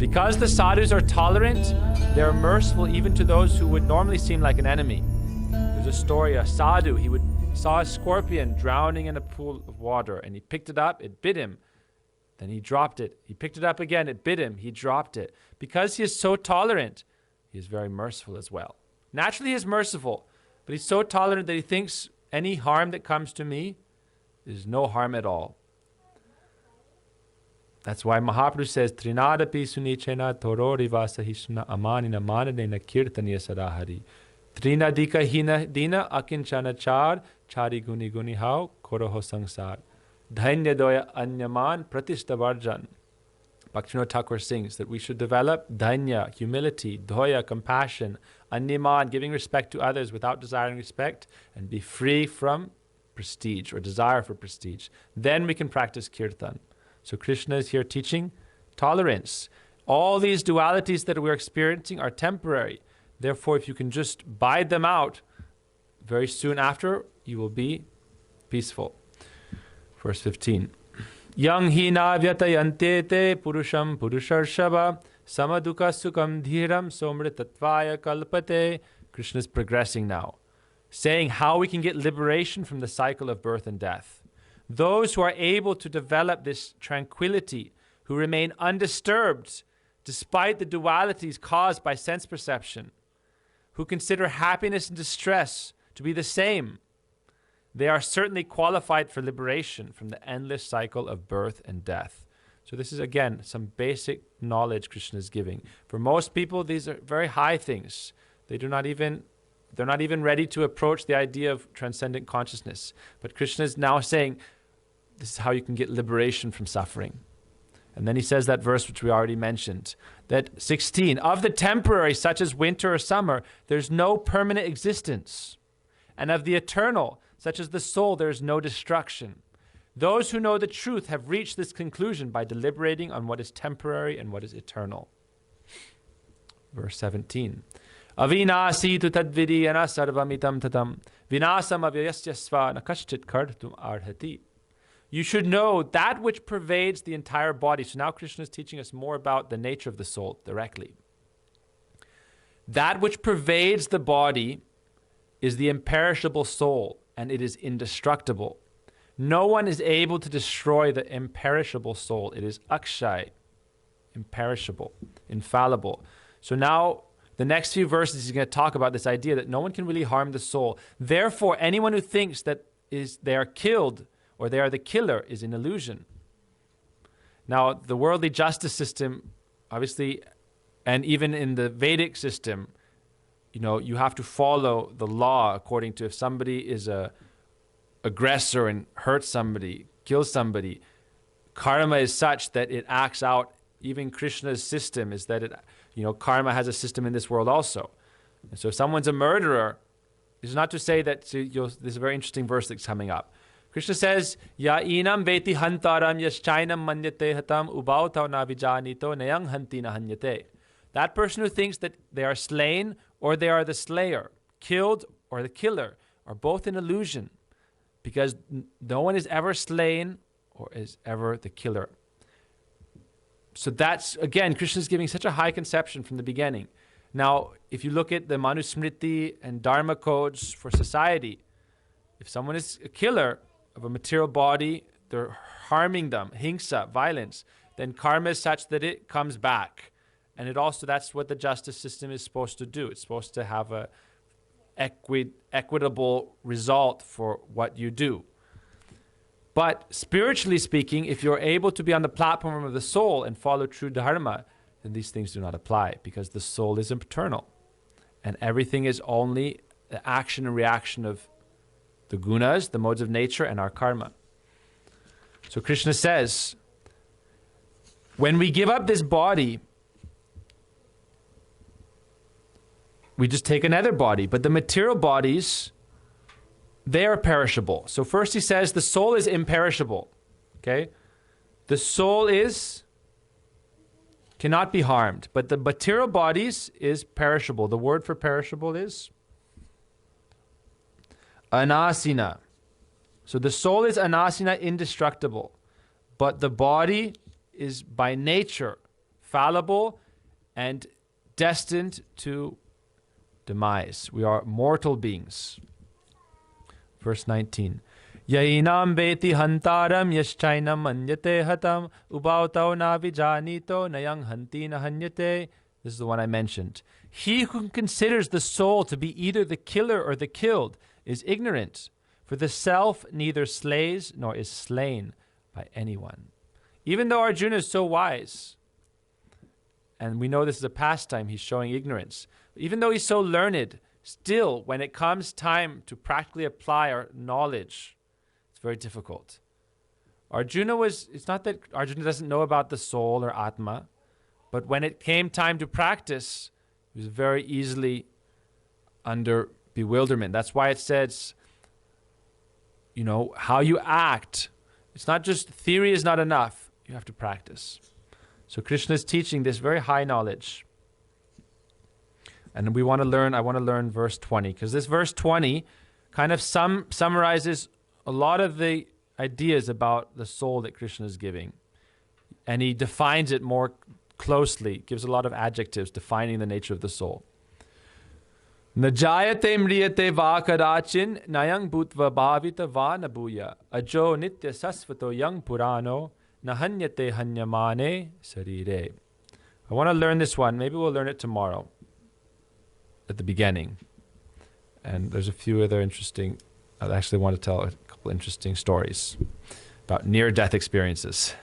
Because the sadhus are tolerant, they're merciful even to those who would normally seem like an enemy. There's a story, a sadhu, saw a scorpion drowning in a pool of water, and he picked it up, it bit him. Then he dropped it. He picked it up again, it bit him, he dropped it. Because he is so tolerant, he is very merciful as well. Naturally, he is merciful, but he's so tolerant that he thinks any harm that comes to me is no harm at all. That's why Mahaprabhu says, Trinadapi sunichena tororiva sahisna amanina manadena kirtaniya sadahari. Trinadika hina dina akinchana char chari guni guni hao koroho sangsar. Dhanya doya anyaman pratishtavarjan. Bhaktivinoda Thakur sings that we should develop dhanya, humility, doya, compassion, anyaman, giving respect to others without desiring respect, and be free from prestige or desire for prestige. Then we can practice kirtan. So Krishna is here teaching tolerance. All these dualities that we're experiencing are temporary. Therefore, if you can just bide them out, very soon after, you will be peaceful. Verse 15. Yang hina vyatayante te purusham purusharshava samaduka sukam dhiram somritatvaya kalpate. Krishna is progressing now, saying how we can get liberation from the cycle of birth and death. Those who are able to develop this tranquility, who remain undisturbed despite the dualities caused by sense perception, who consider happiness and distress to be the same, they are certainly qualified for liberation from the endless cycle of birth and death. So this is, again, some basic knowledge Krishna is giving. For most people, these are very high things. They're not even ready to approach the idea of transcendent consciousness. But Krishna is now saying, this is how you can get liberation from suffering. And then he says that verse which we already mentioned, that 16, of the temporary, such as winter or summer, there's no permanent existence. And of the eternal, such as the soul, there is no destruction. Those who know the truth have reached this conclusion by deliberating on what is temporary and what is eternal. Verse 17. Avinasi tu tadvidiyana sarvamitam tatam vinasam avyasyasva nakashchit kartum arhati. You should know that which pervades the entire body. So now Krishna is teaching us more about the nature of the soul directly. That which pervades the body is the imperishable soul, and it is indestructible. No one is able to destroy the imperishable soul. It is akshay, imperishable, infallible. So now the next few verses he's going to talk about this idea that no one can really harm the soul. Therefore, anyone who thinks that they are killed or they are the killer is an illusion. Now, the worldly justice system, obviously, and even in the Vedic system, you have to follow the law according to if somebody is a aggressor and hurts somebody, kills somebody, karma is such that it acts out. Even Krishna's system is that karma has a system in this world also. And so if someone's a murderer, it's not to say that, this is a very interesting verse that's coming up. Krishna says, Ya inam veti hantaram yaschainam manyate hatam ubautau na vijanito nayang hantina hanyate. That person who thinks that they are slain or they are the slayer, killed or the killer, are both an illusion, because no one is ever slain or is ever the killer. So that's, again, Krishna is giving such a high conception from the beginning. Now, if you look at the Manusmriti and Dharma codes for society, if someone is a killer of a material body, they're harming them, hingsa, violence, then karma is such that it comes back. And that's what the justice system is supposed to do. It's supposed to have a equitable result for what you do. But spiritually speaking, if you're able to be on the platform of the soul and follow true dharma, then these things do not apply, because the soul is eternal. And everything is only the action and reaction of the gunas, the modes of nature, and our karma. So Krishna says, when we give up this body, we just take another body. But the material bodies, they are perishable. So first he says the soul is imperishable. Okay? The soul cannot be harmed. But the material bodies is perishable. The word for perishable is anasina. So the soul is anasina, indestructible. But the body is by nature fallible and destined to demise. We are mortal beings. Verse 19. Yainam veti hantaram yaschainam anyate hatam ubautau na vijanito nayang hanti na hanyate. This is the one I mentioned. He who considers the soul to be either the killer or the killed is ignorant, for the self neither slays nor is slain by anyone. Even though Arjuna is so wise, and we know this is a pastime, he's showing ignorance. Even though he's so learned, still, when it comes time to practically apply our knowledge, it's very difficult. It's not that Arjuna doesn't know about the soul or Atma, but when it came time to practice, he was very easily under bewilderment. That's why it says, how you act. It's not just theory is not enough. You have to practice. So Krishna is teaching this very high knowledge. And I want to learn verse 20, because this verse 20 kind of summarizes a lot of the ideas about the soul that Krishna is giving. And he defines it more closely, gives a lot of adjectives defining the nature of the soul. Najayate mriyate va kadachin nayang bhutva bhavita va nabuya ajo nitya sasvato yang purano nahanyate hanyamane sarire. I want to learn this one. Maybe we'll learn it tomorrow at the beginning. And there's a few other interesting, I actually want to tell a couple interesting stories about near-death experiences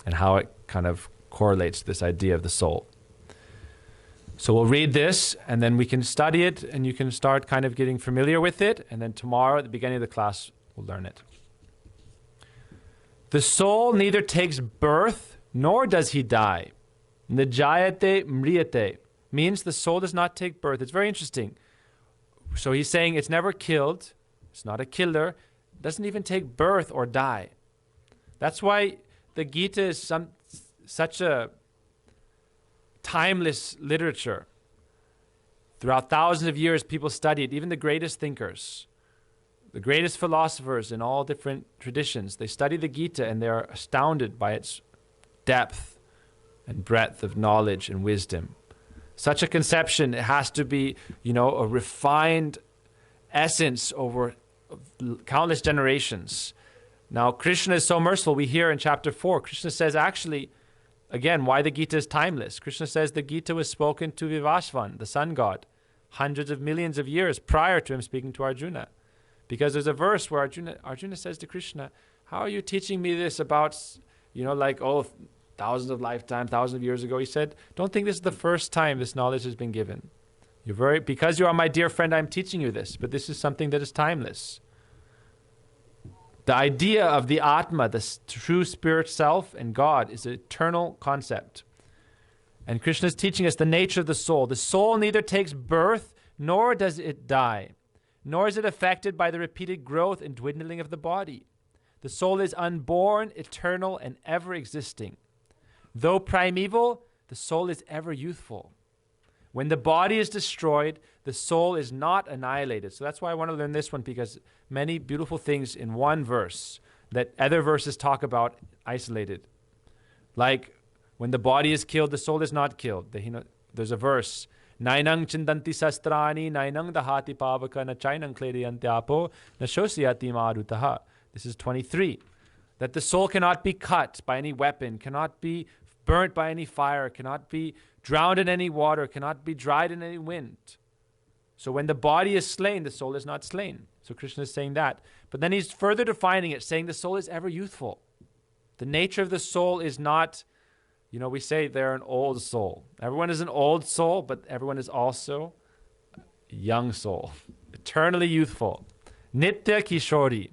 and how it kind of correlates this idea of the soul. So we'll read this, and then we can study it, and you can start kind of getting familiar with it, and then tomorrow at the beginning of the class, we'll learn it. The soul neither takes birth, nor does he die. Najayate mriyate means the soul does not take birth. It's very interesting. So he's saying it's never killed, it's not a killer, it doesn't even take birth or die. That's why the Gita is such a timeless literature. Throughout thousands of years, people study it. Even the greatest thinkers, the greatest philosophers in all different traditions, they study the Gita and they're astounded by its depth and breadth of knowledge and wisdom. Such a conception, it has to be, a refined essence over countless generations. Now, Krishna is so merciful. We hear in chapter 4, Krishna says actually, again, why the Gita is timeless. Krishna says the Gita was spoken to Vivasvan, the sun god, hundreds of millions of years prior to him speaking to Arjuna. Because there's a verse where Arjuna says to Krishna, how are you teaching me this about, thousands of lifetimes, thousands of years ago? He said, don't think this is the first time this knowledge has been given. Because you are my dear friend, I'm teaching you this, but this is something that is timeless. The idea of the Atma, the true spirit self, and God is an eternal concept. And Krishna is teaching us the nature of the soul. The soul neither takes birth, nor does it die, nor is it affected by the repeated growth and dwindling of the body. The soul is unborn, eternal, and ever-existing. Though primeval, the soul is ever youthful. When the body is destroyed, the soul is not annihilated. So that's why I want to learn this one, because many beautiful things in one verse that other verses talk about isolated. Like when the body is killed, the soul is not killed. There's a verse, Nainang chindanti sastrani, nainang dahati pavaka, na chainang klediyantyapo, na shosyati marutaha. This is 23. That the soul cannot be cut by any weapon, cannot be burnt by any fire, cannot be drowned in any water, cannot be dried in any wind. So when the body is slain, the soul is not slain. So Krishna is saying that. But then he's further defining it, saying the soul is ever youthful. The nature of the soul is not, we say they're an old soul. Everyone is an old soul, but everyone is also a young soul, eternally youthful. Nitya Kishori.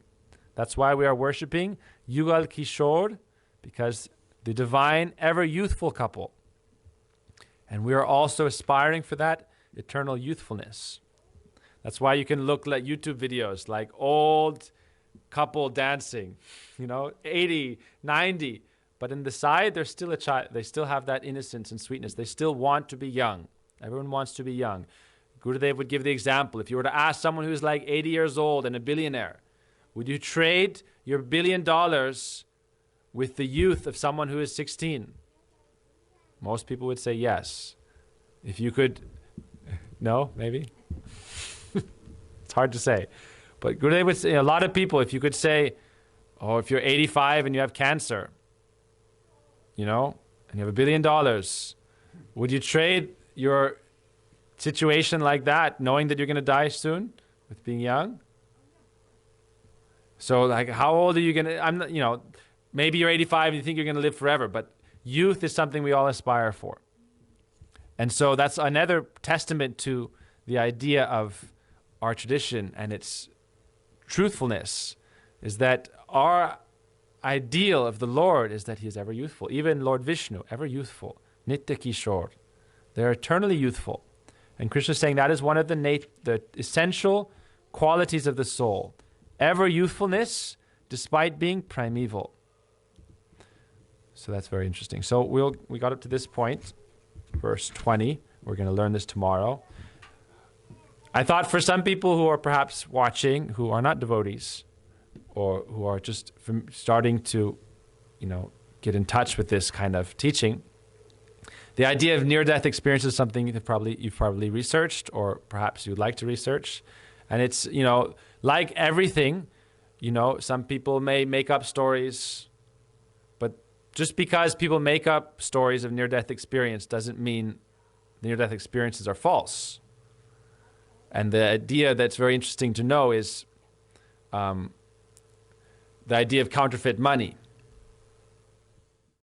That's why we are worshiping Yugal Kishore, because the divine, ever youthful couple. And we are also aspiring for that eternal youthfulness. That's why you can look at YouTube videos like old couple dancing, 80, 90. But in the side, they're still a child. They still have that innocence and sweetness. They still want to be young. Everyone wants to be young. Gurudev would give the example. If you were to ask someone who's like 80 years old and a billionaire, would you trade your $1 billion with the youth of someone who is 16? Most people would say yes. If you could, no, maybe? It's hard to say. But Gurudev would say, a lot of people, if you could say, oh, if you're 85 and you have cancer, and you have $1 billion, would you trade your situation like that, knowing that you're going to die soon, with being young? So, like, how old are you going to, maybe you're 85 and you think you're going to live forever, but youth is something we all aspire for. And so that's another testament to the idea of our tradition and its truthfulness, is that our ideal of the Lord is that he is ever youthful. Even Lord Vishnu, ever youthful. Nitya Kishore. They're eternally youthful. And Krishna is saying that is one of the essential qualities of the soul. Ever youthfulness, despite being primeval. So that's very interesting. So we got up to this point, verse 20. We're going to learn this tomorrow. I thought for some people who are perhaps watching, who are not devotees, or who are just starting to, get in touch with this kind of teaching, the idea of near-death experience is something you've probably researched, or perhaps you'd like to research. And it's, like everything, some people may make up stories, but just because people make up stories of near-death experience doesn't mean near-death experiences are false. And the idea that's very interesting to know is the idea of counterfeit money.